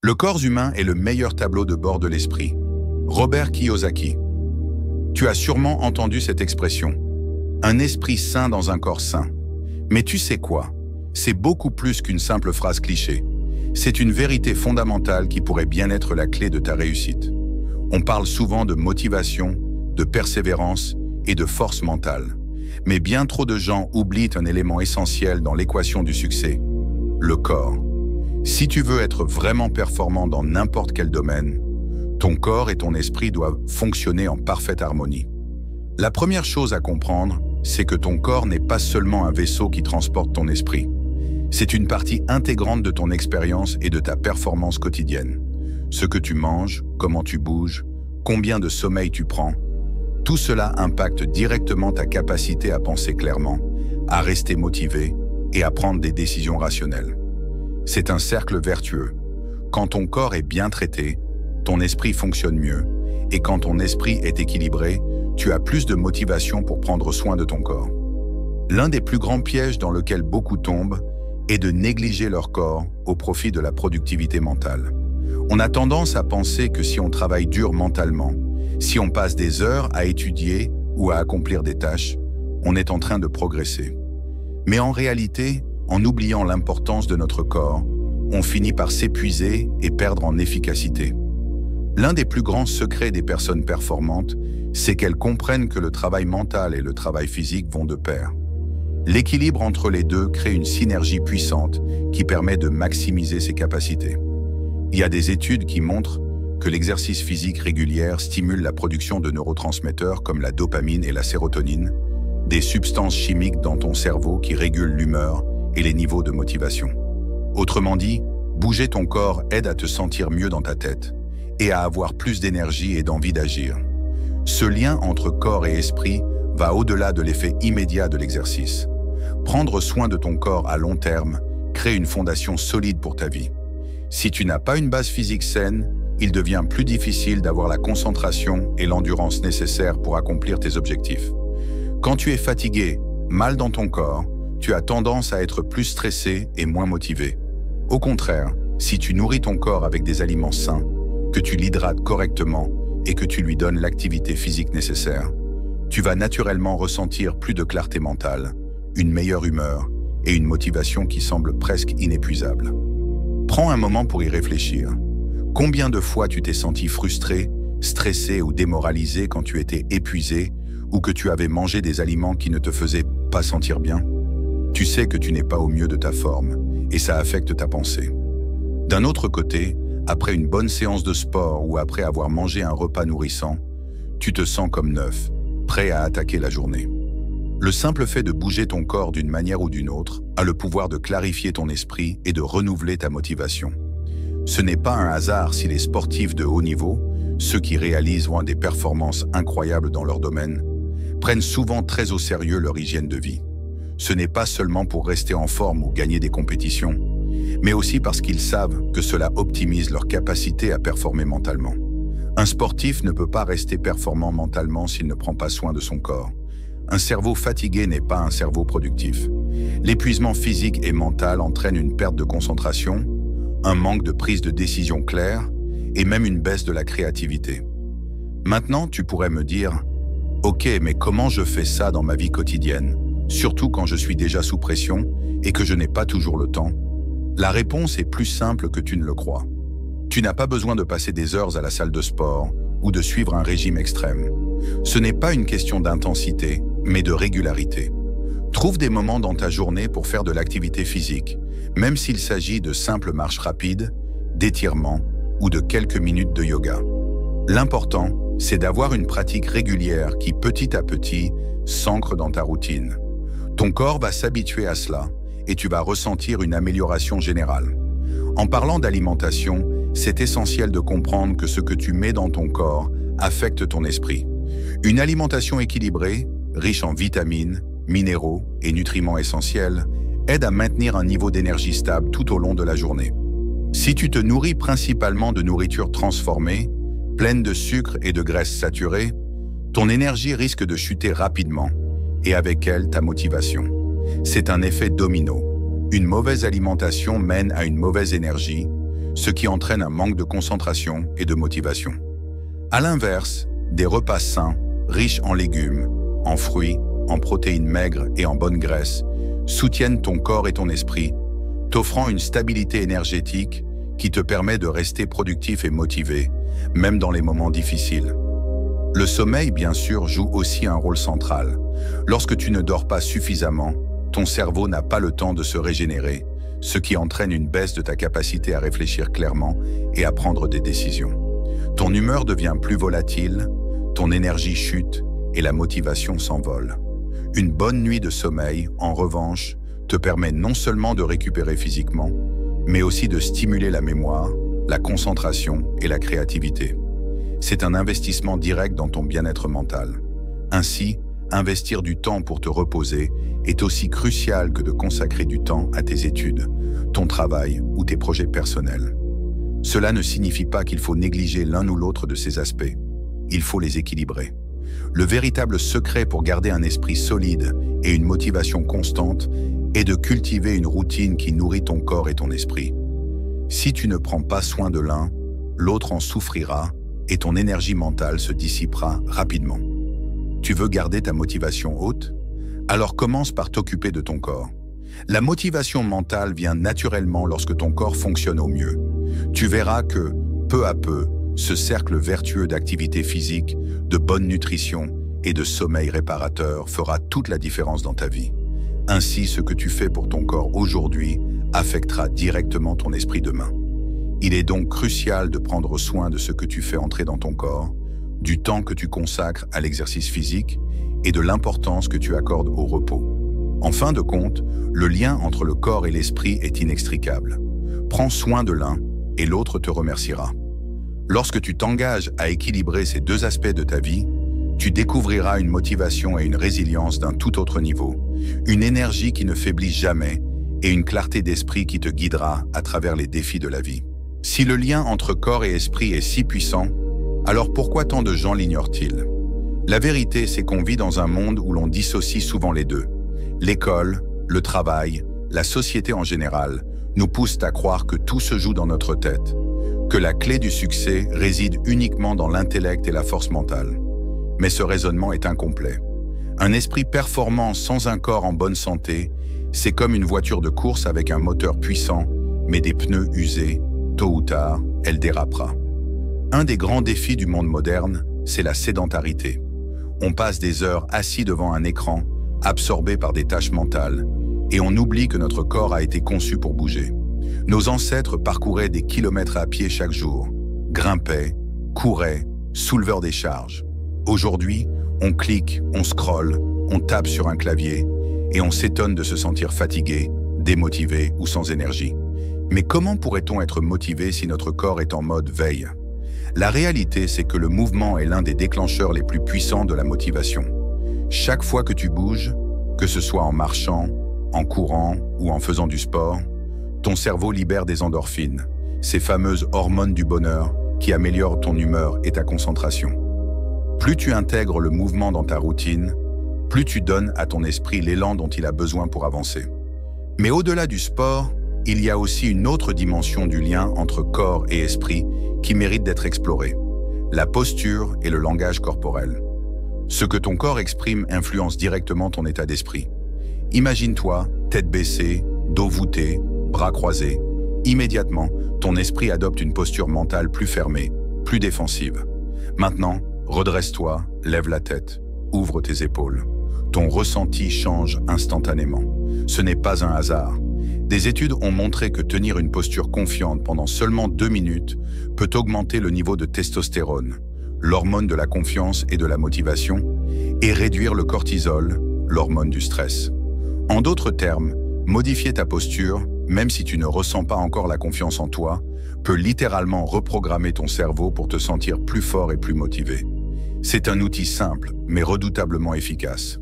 Le corps humain est le meilleur tableau de bord de l'esprit. Robert Kiyosaki. Tu as sûrement entendu cette expression. Un esprit sain dans un corps sain. Mais tu sais quoi? C'est beaucoup plus qu'une simple phrase cliché. C'est une vérité fondamentale qui pourrait bien être la clé de ta réussite. On parle souvent de motivation, de persévérance et de force mentale. Mais bien trop de gens oublient un élément essentiel dans l'équation du succès, le corps. Si tu veux être vraiment performant dans n'importe quel domaine, ton corps et ton esprit doivent fonctionner en parfaite harmonie. La première chose à comprendre, c'est que ton corps n'est pas seulement un vaisseau qui transporte ton esprit. C'est une partie intégrante de ton expérience et de ta performance quotidienne. Ce que tu manges, comment tu bouges, combien de sommeil tu prends, tout cela impacte directement ta capacité à penser clairement, à rester motivé et à prendre des décisions rationnelles. C'est un cercle vertueux. Quand ton corps est bien traité, ton esprit fonctionne mieux, et quand ton esprit est équilibré, tu as plus de motivation pour prendre soin de ton corps. L'un des plus grands pièges dans lequel beaucoup tombent est de négliger leur corps au profit de la productivité mentale. On a tendance à penser que si on travaille dur mentalement, si on passe des heures à étudier ou à accomplir des tâches, on est en train de progresser. Mais en réalité, en oubliant l'importance de notre corps, on finit par s'épuiser et perdre en efficacité. L'un des plus grands secrets des personnes performantes, c'est qu'elles comprennent que le travail mental et le travail physique vont de pair. L'équilibre entre les deux crée une synergie puissante qui permet de maximiser ses capacités. Il y a des études qui montrent que l'exercice physique régulier stimule la production de neurotransmetteurs comme la dopamine et la sérotonine, des substances chimiques dans ton cerveau qui régulent l'humeur et les niveaux de motivation. Autrement dit, bouger ton corps aide à te sentir mieux dans ta tête et à avoir plus d'énergie et d'envie d'agir. Ce lien entre corps et esprit va au-delà de l'effet immédiat de l'exercice. Prendre soin de ton corps à long terme crée une fondation solide pour ta vie. Si tu n'as pas une base physique saine, il devient plus difficile d'avoir la concentration et l'endurance nécessaires pour accomplir tes objectifs. Quand tu es fatigué, mal dans ton corps, tu as tendance à être plus stressé et moins motivé. Au contraire, si tu nourris ton corps avec des aliments sains, que tu l'hydrates correctement et que tu lui donnes l'activité physique nécessaire, tu vas naturellement ressentir plus de clarté mentale, une meilleure humeur et une motivation qui semble presque inépuisable. Prends un moment pour y réfléchir. Combien de fois tu t'es senti frustré, stressé ou démoralisé quand tu étais épuisé ou que tu avais mangé des aliments qui ne te faisaient pas sentir bien? Tu sais que tu n'es pas au mieux de ta forme et ça affecte ta pensée. D'un autre côté, après une bonne séance de sport ou après avoir mangé un repas nourrissant, tu te sens comme neuf, prêt à attaquer la journée. Le simple fait de bouger ton corps d'une manière ou d'une autre a le pouvoir de clarifier ton esprit et de renouveler ta motivation. Ce n'est pas un hasard si les sportifs de haut niveau, ceux qui réalisent ou ont des performances incroyables dans leur domaine, prennent souvent très au sérieux leur hygiène de vie. Ce n'est pas seulement pour rester en forme ou gagner des compétitions, mais aussi parce qu'ils savent que cela optimise leur capacité à performer mentalement. Un sportif ne peut pas rester performant mentalement s'il ne prend pas soin de son corps. Un cerveau fatigué n'est pas un cerveau productif. L'épuisement physique et mental entraîne une perte de concentration, un manque de prise de décision claire et même une baisse de la créativité. Maintenant, tu pourrais me dire « Ok, mais comment je fais ça dans ma vie quotidienne, surtout quand je suis déjà sous pression et que je n'ai pas toujours le temps ?» La réponse est plus simple que tu ne le crois. Tu n'as pas besoin de passer des heures à la salle de sport ou de suivre un régime extrême. Ce n'est pas une question d'intensité, mais de régularité. Trouve des moments dans ta journée pour faire de l'activité physique, même s'il s'agit de simples marches rapides, d'étirements ou de quelques minutes de yoga. L'important, c'est d'avoir une pratique régulière qui, petit à petit, s'ancre dans ta routine. Ton corps va s'habituer à cela et tu vas ressentir une amélioration générale. En parlant d'alimentation, c'est essentiel de comprendre que ce que tu mets dans ton corps affecte ton esprit. Une alimentation équilibrée, riche en vitamines, minéraux et nutriments essentiels, aide à maintenir un niveau d'énergie stable tout au long de la journée. Si tu te nourris principalement de nourriture transformée, pleine de sucre et de graisses saturées, ton énergie risque de chuter rapidement et avec elle ta motivation. C'est un effet domino. Une mauvaise alimentation mène à une mauvaise énergie, ce qui entraîne un manque de concentration et de motivation. À l'inverse, des repas sains, riches en légumes, en fruits, en protéines maigres et en bonnes graisses, soutiennent ton corps et ton esprit, t'offrant une stabilité énergétique qui te permet de rester productif et motivé, même dans les moments difficiles. Le sommeil, bien sûr, joue aussi un rôle central. Lorsque tu ne dors pas suffisamment, ton cerveau n'a pas le temps de se régénérer, ce qui entraîne une baisse de ta capacité à réfléchir clairement et à prendre des décisions. Ton humeur devient plus volatile, ton énergie chute et la motivation s'envole. Une bonne nuit de sommeil, en revanche, te permet non seulement de récupérer physiquement, mais aussi de stimuler la mémoire, la concentration et la créativité. C'est un investissement direct dans ton bien-être mental. Ainsi, investir du temps pour te reposer est aussi crucial que de consacrer du temps à tes études, ton travail ou tes projets personnels. Cela ne signifie pas qu'il faut négliger l'un ou l'autre de ces aspects. Il faut les équilibrer. Le véritable secret pour garder un esprit solide et une motivation constante est de cultiver une routine qui nourrit ton corps et ton esprit. Si tu ne prends pas soin de l'un, l'autre en souffrira et ton énergie mentale se dissipera rapidement. Tu veux garder ta motivation haute? Alors commence par t'occuper de ton corps. La motivation mentale vient naturellement lorsque ton corps fonctionne au mieux. Tu verras que, peu à peu, ce cercle vertueux d'activité physique, de bonne nutrition et de sommeil réparateur fera toute la différence dans ta vie. Ainsi, ce que tu fais pour ton corps aujourd'hui affectera directement ton esprit demain. Il est donc crucial de prendre soin de ce que tu fais entrer dans ton corps, du temps que tu consacres à l'exercice physique et de l'importance que tu accordes au repos. En fin de compte, le lien entre le corps et l'esprit est inextricable. Prends soin de l'un et l'autre te remerciera. Lorsque tu t'engages à équilibrer ces deux aspects de ta vie, tu découvriras une motivation et une résilience d'un tout autre niveau, une énergie qui ne faiblit jamais et une clarté d'esprit qui te guidera à travers les défis de la vie. Si le lien entre corps et esprit est si puissant, alors pourquoi tant de gens l'ignorent-ils? La vérité, c'est qu'on vit dans un monde où l'on dissocie souvent les deux. L'école, le travail, la société en général nous poussent à croire que tout se joue dans notre tête, que la clé du succès réside uniquement dans l'intellect et la force mentale. Mais ce raisonnement est incomplet. Un esprit performant sans un corps en bonne santé, c'est comme une voiture de course avec un moteur puissant, mais des pneus usés. Tôt ou tard, elle dérapera. Un des grands défis du monde moderne, c'est la sédentarité. On passe des heures assis devant un écran, absorbés par des tâches mentales, et on oublie que notre corps a été conçu pour bouger. Nos ancêtres parcouraient des kilomètres à pied chaque jour, grimpaient, couraient, soulevèrent des charges. Aujourd'hui, on clique, on scrolle, on tape sur un clavier, et on s'étonne de se sentir fatigué, démotivé ou sans énergie. Mais comment pourrait-on être motivé si notre corps est en mode veille? La réalité, c'est que le mouvement est l'un des déclencheurs les plus puissants de la motivation. Chaque fois que tu bouges, que ce soit en marchant, en courant ou en faisant du sport, ton cerveau libère des endorphines, ces fameuses hormones du bonheur qui améliorent ton humeur et ta concentration. Plus tu intègres le mouvement dans ta routine, plus tu donnes à ton esprit l'élan dont il a besoin pour avancer. Mais au-delà du sport, il y a aussi une autre dimension du lien entre corps et esprit qui mérite d'être explorée, la posture et le langage corporel. Ce que ton corps exprime influence directement ton état d'esprit. Imagine-toi, tête baissée, dos voûté, bras croisés. Immédiatement, ton esprit adopte une posture mentale plus fermée, plus défensive. Maintenant, redresse-toi, lève la tête, ouvre tes épaules. Ton ressenti change instantanément. Ce n'est pas un hasard. Des études ont montré que tenir une posture confiante pendant seulement 2 minutes peut augmenter le niveau de testostérone, l'hormone de la confiance et de la motivation, et réduire le cortisol, l'hormone du stress. En d'autres termes, modifier ta posture, même si tu ne ressens pas encore la confiance en toi, peut littéralement reprogrammer ton cerveau pour te sentir plus fort et plus motivé. C'est un outil simple, mais redoutablement efficace.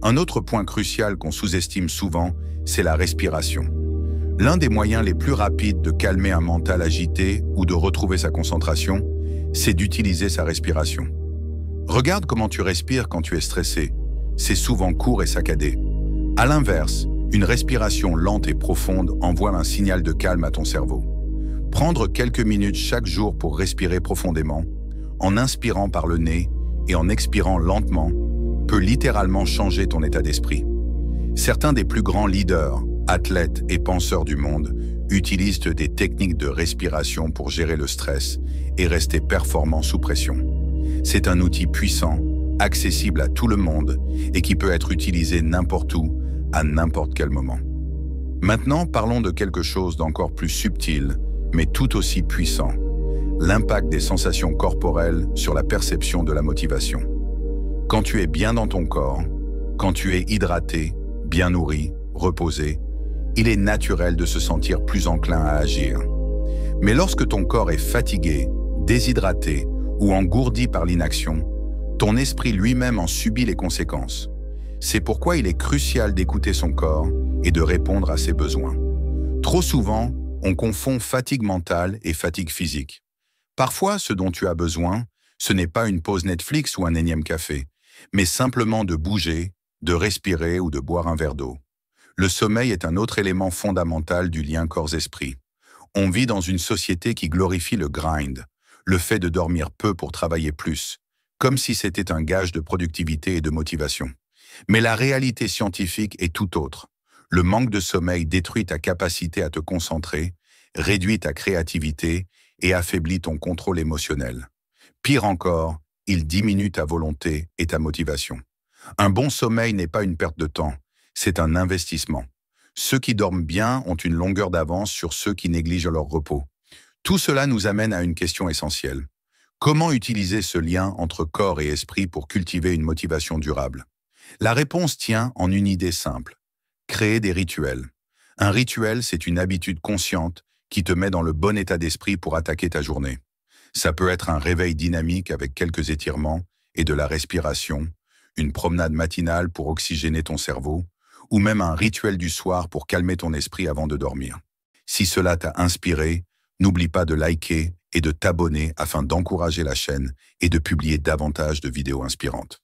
Un autre point crucial qu'on sous-estime souvent, c'est la respiration. L'un des moyens les plus rapides de calmer un mental agité ou de retrouver sa concentration, c'est d'utiliser sa respiration. Regarde comment tu respires quand tu es stressé. C'est souvent court et saccadé. À l'inverse, une respiration lente et profonde envoie un signal de calme à ton cerveau. Prendre quelques minutes chaque jour pour respirer profondément, en inspirant par le nez et en expirant lentement, peut littéralement changer ton état d'esprit. Certains des plus grands leaders, athlètes et penseurs du monde utilisent des techniques de respiration pour gérer le stress et rester performants sous pression. C'est un outil puissant, accessible à tout le monde et qui peut être utilisé n'importe où, à n'importe quel moment. Maintenant, parlons de quelque chose d'encore plus subtil, mais tout aussi puissant. L'impact des sensations corporelles sur la perception de la motivation. Quand tu es bien dans ton corps, quand tu es hydraté, bien nourri, reposé, il est naturel de se sentir plus enclin à agir. Mais lorsque ton corps est fatigué, déshydraté ou engourdi par l'inaction, ton esprit lui-même en subit les conséquences. C'est pourquoi il est crucial d'écouter son corps et de répondre à ses besoins. Trop souvent, on confond fatigue mentale et fatigue physique. Parfois, ce dont tu as besoin, ce n'est pas une pause Netflix ou un énième café, mais simplement de bouger, de respirer ou de boire un verre d'eau. Le sommeil est un autre élément fondamental du lien corps-esprit. On vit dans une société qui glorifie le grind, le fait de dormir peu pour travailler plus, comme si c'était un gage de productivité et de motivation. Mais la réalité scientifique est tout autre. Le manque de sommeil détruit ta capacité à te concentrer, réduit ta créativité et affaiblit ton contrôle émotionnel. Pire encore, il diminue ta volonté et ta motivation. Un bon sommeil n'est pas une perte de temps, c'est un investissement. Ceux qui dorment bien ont une longueur d'avance sur ceux qui négligent leur repos. Tout cela nous amène à une question essentielle. Comment utiliser ce lien entre corps et esprit pour cultiver une motivation durable? La réponse tient en une idée simple. Créer des rituels. Un rituel, c'est une habitude consciente qui te met dans le bon état d'esprit pour attaquer ta journée. Ça peut être un réveil dynamique avec quelques étirements et de la respiration, une promenade matinale pour oxygéner ton cerveau, ou même un rituel du soir pour calmer ton esprit avant de dormir. Si cela t'a inspiré, n'oublie pas de liker et de t'abonner afin d'encourager la chaîne et de publier davantage de vidéos inspirantes.